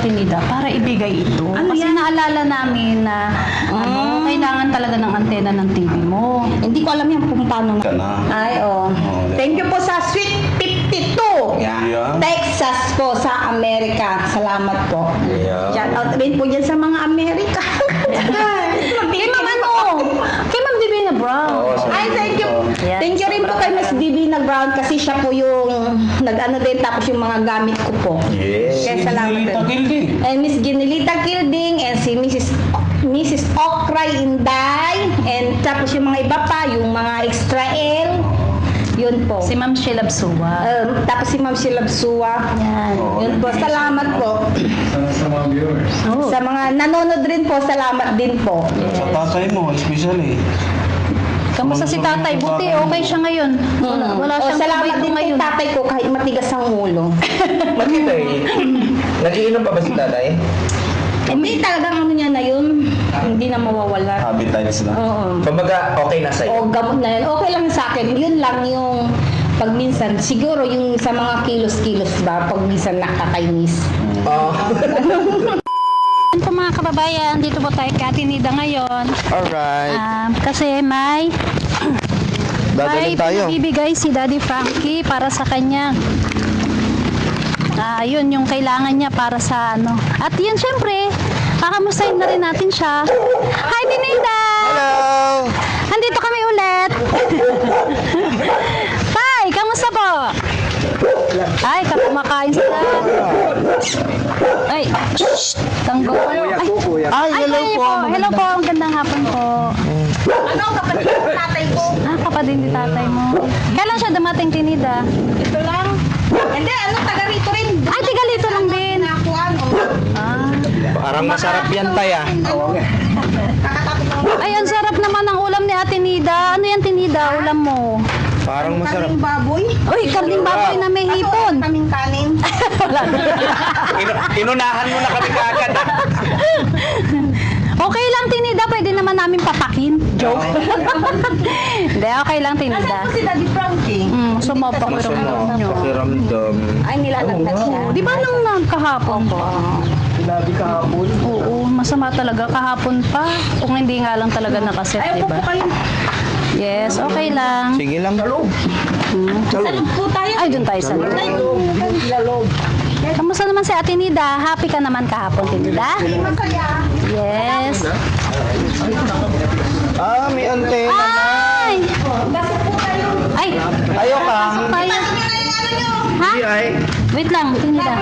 Tinida, para ibigay ito. Kasi naalala namin na kailangan talaga ng antena ng TV mo. Hindi ko alam yan kung paano. Ay, Thank you po sa Sweet 52. Yeah. Texas po sa Amerika. Salamat po. Yeah. Shout out rin po dyan sa mga Amerika. Kay Ma'am kay Ma'am Divina Brown. Ay, thank you. Yes. Thank you rin po kay Miss Divina Brown kasi siya po yung nag-ano din tapos yung mga gamit ko po. Yes. Kaya salamat din. And Miss Ginilita Kilding and si Mrs. Okray Inday and tapos yung mga iba pa, yung mga extra L. Yun po. Si Ma'am Sheila Bsua. Tapos si Ma'am Sheila Bsua. Yan. Yun po. Salamat po. Sa mga viewers. Sa mga nanonood rin po, salamat din po. Sa tatay mo, especially. Kamusta si tatay? Buti, okay siya ngayon. Wala siyang salamat kumain din po ngayon. tatay ko kahit matigas ang ulo. Bakit eh? Nagiinom pa ba si tatay? Hindi talagang ano niya na yun, hindi na mawawala. Habitites na. Oo. Kumbaga, okay na sa'yo. O gamot na yun. Okay lang sa akin. Yun lang yung pag minsan, siguro yung sa mga kilos-kilos ba, pag minsan nakakainis. Oh. Yan po mga kababayan, dito po tayo kay Ate Nida ngayon. Alright. Kasi may Dadalhin tayo. ibibigay si Daddy Frankie para sa kanya. Yun yung kailangan niya para sa ano. At yun syempre, kakamustahin na rin natin siya. Hi Dinida! Hello! Andito kami ulit. Tay, kamusta po? Ay, kumakain sila. Ay, shh, tanggo. Ay, hello po. Hello po, ang gandang hapon po. Ano, kapatid ng tatay ko? Kapatid ni tatay mo. Kailan siya dumating, Tinida? Ito lang. Hindi, ano, taga rito rin. Ay, tiga lito lang din. Nakuhaan. Parang masarap yan, tay ah. Kakatapos ng Ay, ang sarap naman ng ulam ni Ate Nida. Ano yan, Tinida? Ulam mo? Parang masarap. kaming baboy. Uy, karning baboy na may hipon. Kaming kanin. Inunahan mo na kami kaagad ah. Okay lang, Tinida. Pwede naman namin papakin. Joke. Hindi, okay lang, Tinida. Nasaan po si Daddy Frankie? Sumapa ko rin nyo. Pakiramdam. Ay, nilalagdag siya. Di ba nung kahapon po? Sinabi kahapon. Oo, masama talaga kahapon pa. Kung hindi nga lang talaga nakaset, Ay, di upo ba? po kayo. Yes, okay lang. Sige lang. Salog. Salud po tayo. Ay, dun tayo sa loob. Lalog. Kamusta naman si Ate Nida? Happy ka naman kahapon, Tinida? Masaya. Yes. May antena na. Ay! Basok po tayo. Ay! Ayaw ka. Tayo. Ha? Ay. Wait lang, Tinida.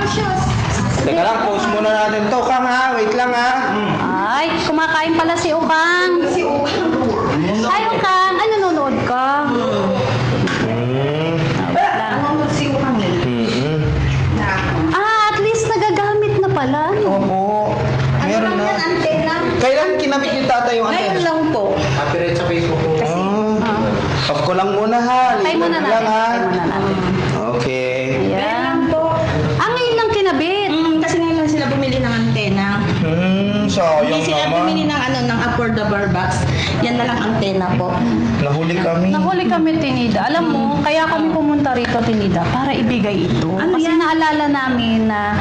Teka lang, post muna natin to. Kang ha, wait lang ha. Ay, kumakain pala si Ukang. Ay, Ukang. Ay, nanonood ka. Wait lang. Si Ukang At least nagagamit na pala. Opo. Meron na. antena. Kailan kinabit yung tatay yung Ngayon antena? lang po. Copyright sa Facebook ko. Off ko lang muna ha. Tayo muna Lang, natin. ha? Tayo muna natin. Okay. Ngayon Yan. lang po. Ngayon lang kinabit. Kasi ngayon lang sila bumili ng antena. Sayang Hindi sila bumili naman. ng affordable box. Yan na lang antena po. Nahuli kami. Nahuli kami, Tinida. Alam mo, kaya kami pumunta rito, Tinida, para ibigay ito. Ano Kasi yan? naalala namin na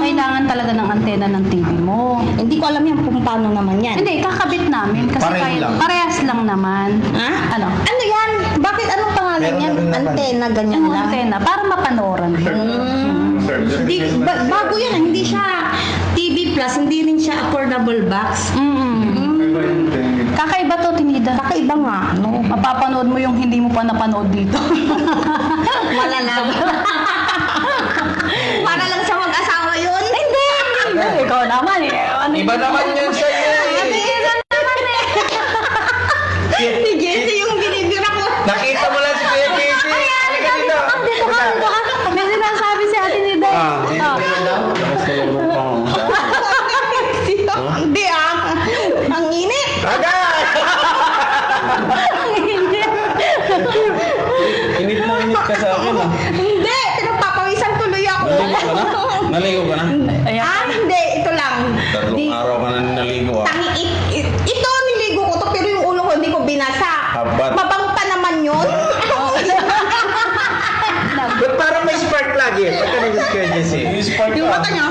kailangan talaga ng antena ng TV mo. Hindi ko alam yan kung paano naman yan. Hindi, kakabit namin. Kasi Pareho lang. parehas lang naman. Ha? Ano? Ano yan? Bakit anong pangalan Meron yan? na rin naman. Antena, ganyan Yung lang. antena, para mapanoran. Hindi, bago yan. Hindi siya TV Plus. Hindi rin siya affordable box. Kakaiba to, Tinida. Kakaiba nga. No? Mapapanood mo yung hindi mo pa napanood dito. Wala lang. Para lang sa mag-asawa yun. Hindi. Ikaw naman eh. Ano Iba naman yun sa'yo eh. Si Jessie yung binibira ko. Nakita mo lang si Kuya Casey. Halika dito. Dito ka. May sinasabi si Ate Nida. Hindi Ang init. Agad! Ang init. Init na init ka sa akin ah. Hindi. Pinagpapawisan tuloy ako. Naligo ka na? Naligo ka na? Hindi. Ito lang. Tatlong araw ka na naligo ah. Ito niligo ko to pero yung ulo ko hindi ko binasa. Habat. Mabango pa naman yun. Ba't parang may spark lagi? Pagka nag-Kuya Casey. Yung spark Yung ka. mata niya.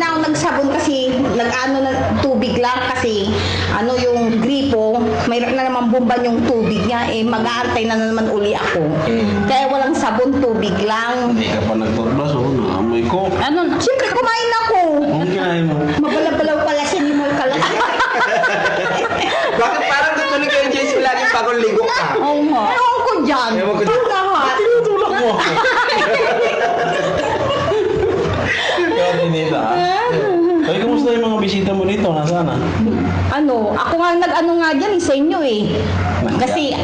na ako nagsabon kasi nag-ano na tubig lang kasi ano yung gripo, mayroon na naman bumban yung tubig niya, eh mag-aantay na naman uli ako. Kaya walang sabon, tubig lang. Hindi ka pa nagtutbrush, oh, naamoy ko. Ano? Siyempre kumain ako. Anong kinain mo? Mabalaw-balaw pala siya ni Moy Kalas. Bakit parang gusto ni Kuya Jesse laging bagong ligo ka? Oo nga. Ewan ko dyan. Ewan ko dyan. Lahat. Tinutulak mo ako. Kaya Tinida. Kaya kumusta yung mga bisita mo dito? Nasaan na? Ano, ako nga nag-ano nga dyan sa inyo eh. Kasi,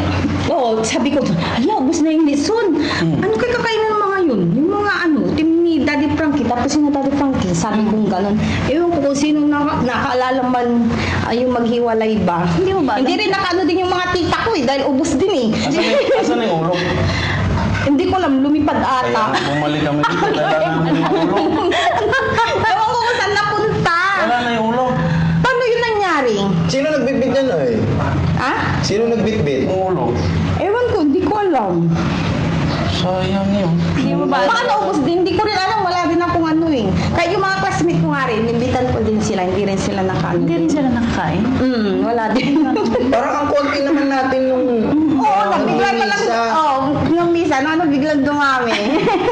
sabi ko, ubos na yung lison. Ano kayo kakainin ng mga yun? Yung mga ano, team ni Daddy Frankie, tapos yung Daddy Frankie, sabi kong gano'n. Ewan ko kung sino nakaalala man yung maghiwalay ba. Hindi mo ba alam? Hindi rin nakaano din yung mga tita ko eh, dahil ubos din eh. Asan na yung ulo? Hindi ko alam, lumipad Kaya ata. bumalik kami dito. Dala na yung ulo. Ewan ko kung saan napunta. Wala na yung ulo. Paano yun nangyari? Sino nagbitbit yan, oy? Ha? Sino nagbitbit? Yung ulo. Ewan ko, hindi ko alam. Sayang yun. Hindi mo ba Baka alam? naubos din, hindi ko rin alam, wala din akong ano eh. Kaya yung mga classmate ko nga rin, nimbitan ko din sila, hindi rin sila nakaano. Hindi rin sila nakakain. Wala din. Parang ang konti naman natin yung... Oo, biglang palang, misa. yung misa, biglang dumami.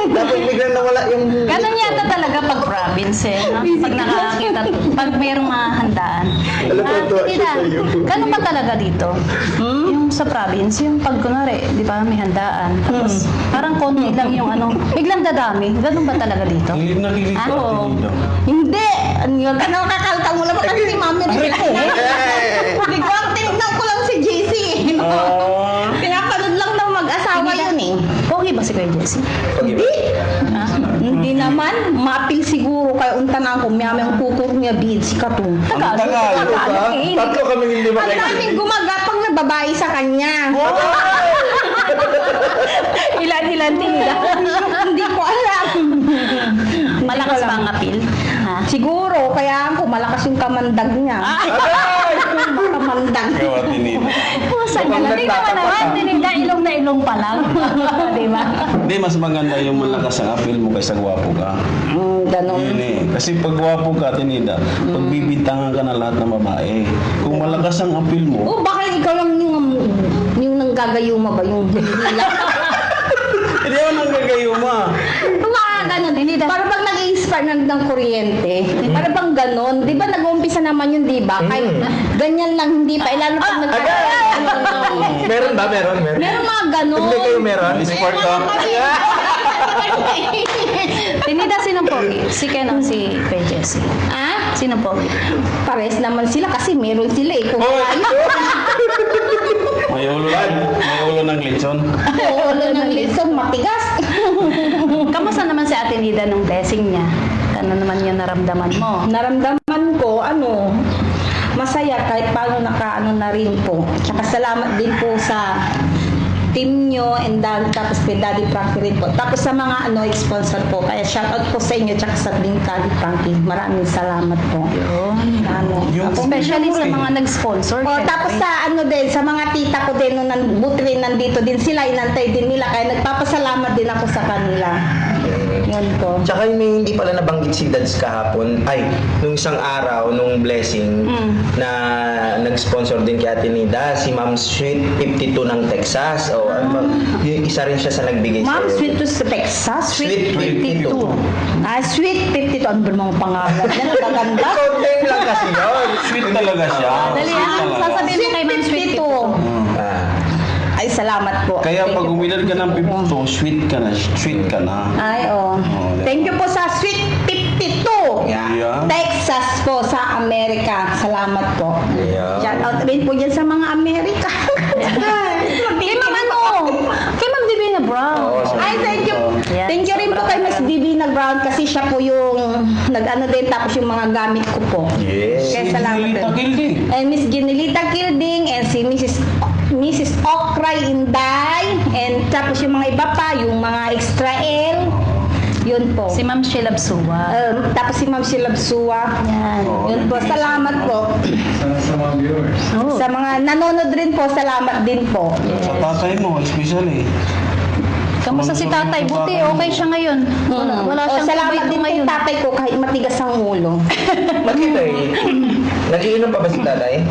Dapat biglang nawala yung... Ganun yata talaga pag province eh. No? Pag nakakakita, pag mayroong mga handaan. Tita, ganun ba talaga dito? Yung sa province, yung pag kunwari, di ba may handaan. Tapos parang konti lang yung ano, biglang dadami. Ganun ba talaga dito? Nakikita Ah, oo. Tinida. Hindi, ano yun, kakaltang mo lang kasi si Mami rin. Hindi ko, ang tinignan ko lang si JC. Pinapanood lang ng mag-asawa yun eh. Pogi ba si Kuya Jessie? Hindi. Ha? Hindi naman, mapil siguro kaya unta na ako, may aming tutur niya bid si Katong. Ang tagal. Tatlo kami hindi Ang makain. daming gumagapang na babae sa kanya. Ilan-ilan tinida. Hindi ko alam. Malakas ba ang appeal? Ha? Siguro, kaya ako, malakas yung kamandag niya. Kamandag. Gawa Tinida. Pusa ka lang. Tingnan mo naman, tinida ilong na ilong pa lang. Di ba? Hindi, mas maganda yung malakas ang appeal mo kaysa gwapo ka. Ganon. Yun eh. Kasi pag gwapo ka, Tinida, pagbibintangan ka na lahat ng babae. Kung malakas ang appeal mo, O baka ikaw lang yung nanggagayuma ba, yung hinihila. hindi ako nang gagayuma. Mga ganon. Tinida. Para bang nag-i-inspire ng kuryente. Para bang ganon. Di ba nag-uumpisa naman yun, di ba? Kahit ganyan lang, hindi pa. Lalo pag Meron ba? Meron. Meron mga ganon. Hindi kayo meron? Sport ka? Tinida, sinong pogi? Si Ken o si Kuya Jessie? Ah? Sinong pogi? Pares naman sila kasi meron sila eh. Kung Hoy! May ulo ng lechon. ulo ng lison, matigas. Kamusta naman si Ate Nida nung blessing niya? Ano naman yung naramdaman mo? Naramdaman ko, masaya kahit paano nakaano na rin po. Tsaka salamat din po sa team nyo and tapos kay Daddy Frankie rin po. Tapos sa mga sponsor po. Kaya shoutout po sa inyo tsaka sa din Daddy Frankie. Maraming salamat po. Yung Especially sa mga nag-sponsor. syempre. Tapos sa din, sa mga tita ko din, nung buti rin nandito din sila, inantay din nila. Kaya nagpapasalamat din ako sa kanila. Yun po. Tsaka yung hindi pala nabanggit si Dads kahapon, nung isang araw, nung blessing, na nag-sponsor din kay Ate Nida, si Ma'am Sweet 52 ng Texas. Yung isa rin siya sa nagbigay Ma'am, sa'yo. sweet to sa Texas. Sweet 52. Sweet 52. Ano ba mga pangalan? Yan ang maganda. Code name lang kasi yun. sweet talaga siya. Dali, Sweet ang talaga. sasabihin mo kay Ma'am Sweet 52. Ah. Ay, salamat po. Kaya Thank pag you po. umilad ka ng 52, sweet ka na. Sweet ka na. Ay, Thank you po sa Sweet 52. Yeah. Texas po sa Amerika. Salamat po. Yeah. Shout out rin po dyan sa mga Amerika. Kay Ma'am Kay Ma'am Divina Brown. Oo, Ay, thank you. Yan. Thank you rin po kay Miss Divina Brown kasi siya po yung nag-ano din tapos yung mga gamit ko po. Yes. Kaya salamat din. Takilding. And Miss Ginelita Kilding and si Mrs. Okray Inday and tapos yung mga iba pa, yung mga extra L. Yun po. Si Ma'am Sheila Bsuwa. Tapos si Ma'am Silabsua. Yan. Yun po, salamat po. Oh. Sa mga nanonood rin po, salamat din po. Sa tatay mo, especially. Kamusta si tatay? Buti, okay siya ngayon. Wala siyang salamat kumain din kay ngayon. tatay ko kahit matigas ang ulo. Bakit eh? Nagiinom pa ba si tatay?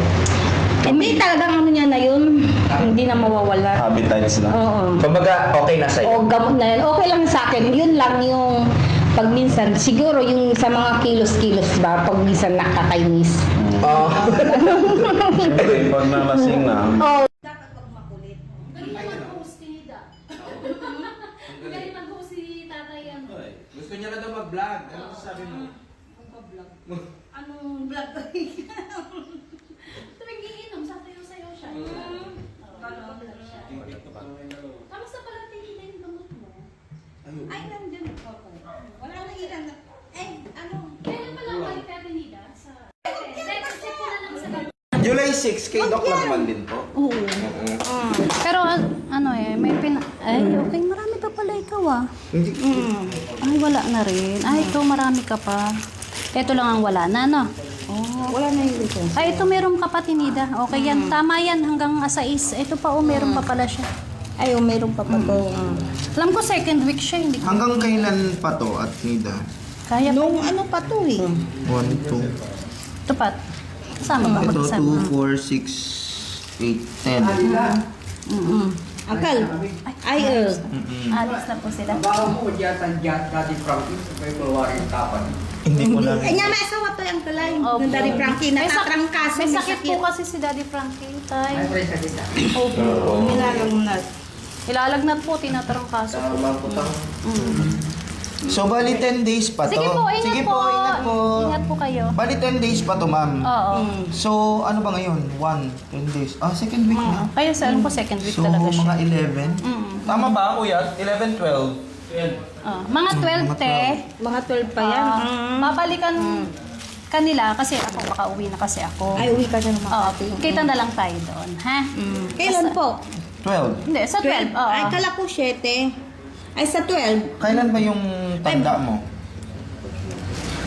Hindi talagang ano niya na yun. Hindi na mawawala. Appetites na. Oo. Kumbaga, okay na sa'yo. O gamot na yun. Okay lang sa akin. Yun lang yung pag minsan, siguro yung sa mga kilos-kilos ba, pag minsan nakakainis. Oo. Siyempre, pag nalasing na, Oo. Galing mag-host si Nida. Galing mag-host si tatay yan. Gusto niya na daw mag-vlog. Ano sabi mo? Anong vlog ko? Tuwing iinom, sasayaw siya. Vlog siya. Kamusta pala tingin yung gamot mo? Ay, nandun. Wala na ilan. Kailan pala balik kay Ate Nida? Check ko na lang sa gamot. July 6, kay Doc Lagman din po. Oo. Pero ano may ay, okay, marami pa pala ikaw ah. Hindi. Ay, wala na rin. Ay, ito marami ka pa. Ito lang ang wala na, no? Wala na yung ito. Ay, ito meron ka pa, Tinida. Okay yan. Tama yan hanggang asais. Ito pa, meron pa pala siya. Ay, meron pa pa to. Alam ko, second week siya. Hindi ko. Hanggang kailan pa to at Nida? Kaya pa. Nung ano pa to eh. 1, 2, Ito pa. Kasama ba? ito, Magkasama. 2, 4, 6, 8, 10. Akal. Ay, Alis na po sila. Hindi ko na. Ay, nga may asawa to yung kalay. Opo. Nung Daddy Frankie, May sak- natatrangkaso. May sakit po kasi si Daddy Frankie. Tay. Opo. Nilalagnat. Ilalagnat po, tinatarangkaso po. So, bali 10 days pa to. Sige po, ingat Sige po. ingat po. Ingat po kayo. Bali 10 days pa to, ma'am. Oo. So, ano ba ngayon? 10 days. Second week na. Kaya sa alam ko, second week So, talaga siya. mga 11. Tama ba, kuya? 11, 12. Mga 12 te. Mga 12 pa yan. Babalikan kanila kasi ako makauwi na kasi ako. Ay, uwi ka na naman. Kita na lang tayo doon, ha? Kailan po? 12. Hindi, sa 12. Oo. Ay, kala ko 7. Ay, sa 12. Kailan ba yung tanda mo?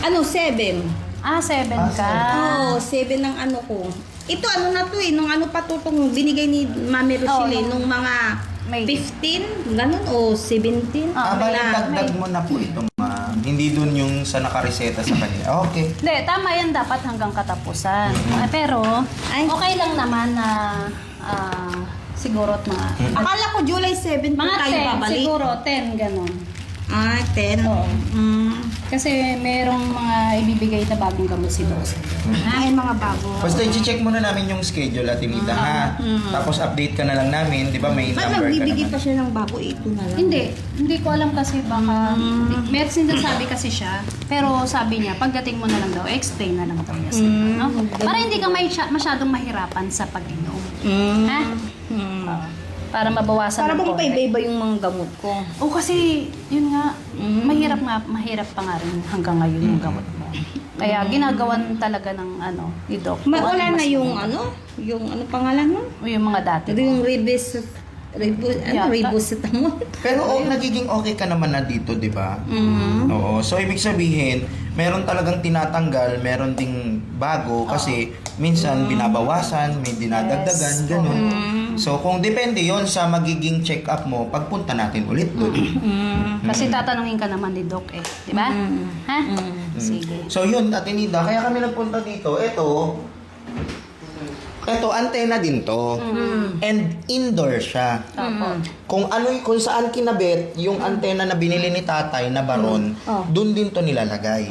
Ano, 7? 7 ka. Oo, 7 ng ano ko. Ito, ano na to eh. Nung ano pa to itong binigay ni Mami Rochelle, nung mga May 15, ganun, o 17. Bali na. dagdag mo na po ito, ma'am. Hindi dun yung sa nakareseta sa kanila. Okay. Hindi, tama yan dapat hanggang katapusan. Pero, okay lang naman na siguro at mga Akala ko July 7 po mga tayo 10, babalik. siguro 10, ganun. 10. Oo. Kasi merong mga ibibigay na bagong gamot si Boss. Ay, mga bago. Basta i-check muna namin yung schedule at Tinida, ha? Tapos update ka na lang namin, di ba may Ba't number ka magbibigay naman. pa siya ng bago? Ito na lang. Hindi ko alam kasi baka, may sinasabi kasi siya, pero sabi niya, pagdating mo na lang daw, explain na lang daw niya sa'yo, no? Para hindi ka masyadong mahirapan sa pag-inom. Ha? Oo. Para mabawasan Para ng bang konti. paiba-iba yung mga gamot ko. Kasi, yun nga, mahirap pa nga rin hanggang ngayon yung gamot mo. Kaya ginagawan talaga ng ni Doc. Wala Mas- na yung yung ano pangalan mo? Yung mga dati. Ito yung Yata. ribocetamol. Pero nagiging okay ka naman na dito, di ba? Oo. So, ibig sabihin, meron talagang tinatanggal, meron ding bago kasi minsan binabawasan, may dinadagdagan, ganun. So, kung depende yon sa magiging check-up mo, pagpunta natin ulit doon. Kasi tatanungin ka naman ni Doc di ba? Ha? Sige. So, yun, Ate Nida, kaya kami nagpunta dito. Ito, antena din to. And indoor siya. Kung saan kinabit yung antena na binili ni tatay na baron, dun din to nilalagay.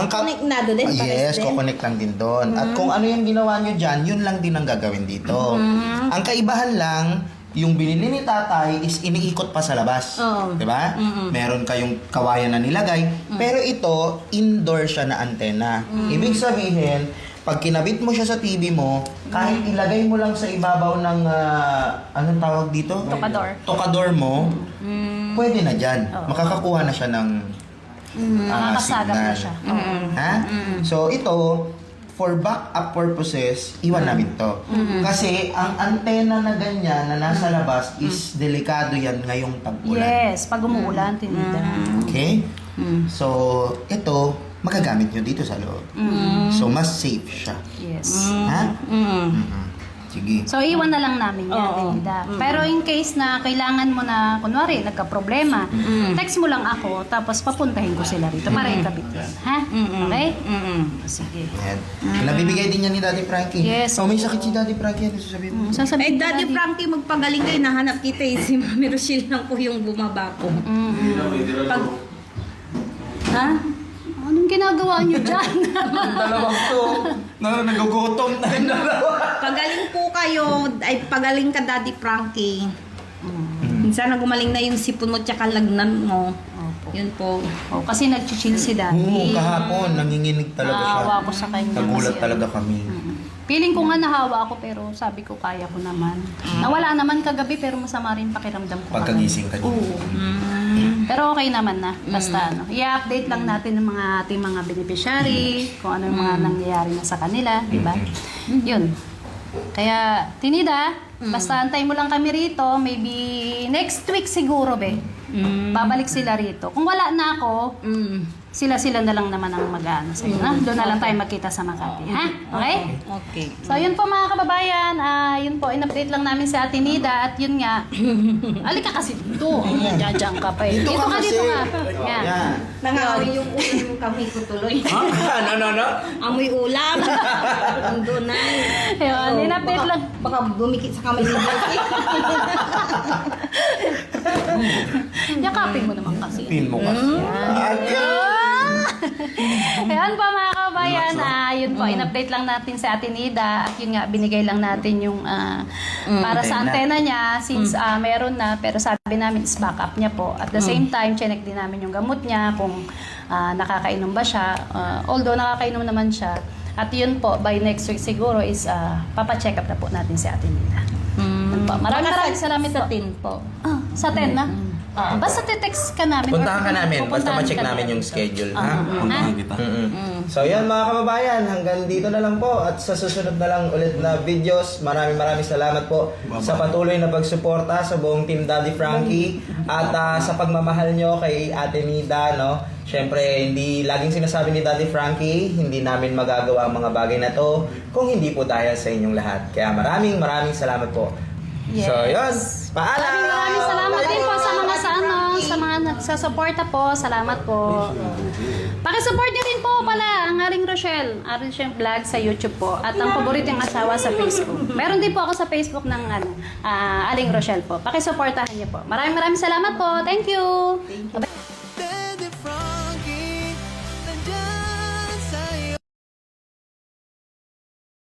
Connect na doon din, pares Yes, din? kukonek lang din doon. At kung ano yung ginawa nyo dyan, yun lang din ang gagawin dito. Ang kaibahan lang, yung binili ni tatay is iniikot pa sa labas. Di ba? Meron kayong kawayan na nilagay. Pero ito, indoor siya na antena. Ibig sabihin, pag kinabit mo siya sa TV mo, kahit ilagay mo lang sa ibabaw ng, anong tawag dito? Tokador. Tokador mo, pwede na dyan. Makakakuha na siya ng Makakasagap na signal. siya. Ha? So, ito, for backup purposes, iwan namin to. Kasi, ang antena na ganyan na nasa labas is delikado yan ngayong tag-ulan. Yes, pag umuulan, tinida. Okay? So, ito, magagamit nyo dito sa loob. So, mas safe siya. Yes. Ha? Sige. So, iwan na lang namin yan, Oo. Atenida. Pero in case na kailangan mo na, kunwari, nagka-problema, text mo lang ako, tapos papuntahin ko sila rito para ikabit yan. Ha? Okay? Sige. Yan. Nabibigay din yan ni Daddy Frankie. Yes. Oh, may sakit si Daddy Frankie. Ano sasabihin mo? Sasabihin ko, Daddy Frankie, magpagaling kayo, nahanap kita eh. Si Mami Rochelle lang po yung bumaba po. Pag... Ha? Anong ginagawa niyo dyan? Dalawang to. Nagugutom na yung dalawa. Pagaling po kayo, ay pagaling ka Daddy Frankie. Minsan na gumaling na yung sipon mo tsaka lagnan mo. Opo. Yun po. Oh, kasi nag-chill si Daddy. Kahapon, nanginginig talaga siya. Naawa ko sa kanya. Nagulat kasi, talaga kami. Feeling ko nga nahawa ako pero sabi ko kaya ko naman. Nawala naman kagabi pero masama rin pakiramdam ko. Pagkagising ka niya. Oo. Pero okay naman na. Basta i-update lang natin ng mga ating mga beneficiary, kung ano yung mga nangyayari na sa kanila, di ba? Yun. Kaya, Tinida, basta antay mo lang kami rito, maybe next week siguro, be. Babalik sila rito. Kung wala na ako, sila-sila na lang naman ang mag-ano sa'yo. Ha? Doon na lang tayo magkita sa Makati. Ha? Okay? Okay. So, yun po mga kababayan. Yun po, in-update lang namin si Ate Nida. At yun nga, alika kasi dito. Diyan ka pa eh. Dito ka, dito ka. Yan. Yan. Nangamoy yung ulam yung kami ko tuloy. Ano? Amoy ulam. Doon na. Yun, in-update lang. Baka bumikit sa kamay ni Jesse. Yakapin mo naman kasi. Pin mo kasi. Ayan po mga kabayan, yun po, in-update lang natin si Ate Nida at yun nga, binigay lang natin yung para sa antena niya since meron na, pero sabi namin is backup niya po. At the same time, chinek din namin yung gamot niya kung nakakainom ba siya. Although nakakainom naman siya. At yun po, by next week siguro is papacheck up na po natin si Ate Nida. Yun po. Maraming salamat po. Sa tin po. Sa 10 na? Basta te-text ka namin. Puntahan ka namin. Basta Pupuntahan ma-check ka namin yung schedule. Ha? Puntahan kita. So yan mga kababayan, hanggang dito na lang po at sa susunod na lang ulit na videos. Maraming salamat po sa patuloy na pagsuporta sa buong Team Daddy Frankie at sa pagmamahal nyo kay Ate Nida, no? Syempre, hindi laging sinasabi ni Daddy Frankie, hindi namin magagawa ang mga bagay na to kung hindi po dahil sa inyong lahat. Kaya maraming salamat po. Yes. So yun, paalam! Maraming salamat din po sa mga sa mga nagsasuporta po. Salamat po. Pakisupport niyo rin po pala ang Aling Rochelle Vlog sa YouTube po at ang paboritong asawa sa Facebook. Meron din po ako sa Facebook ng Aling Rochelle po. Pakisuportahan niyo po. Maraming salamat po. Thank you. Bye-bye.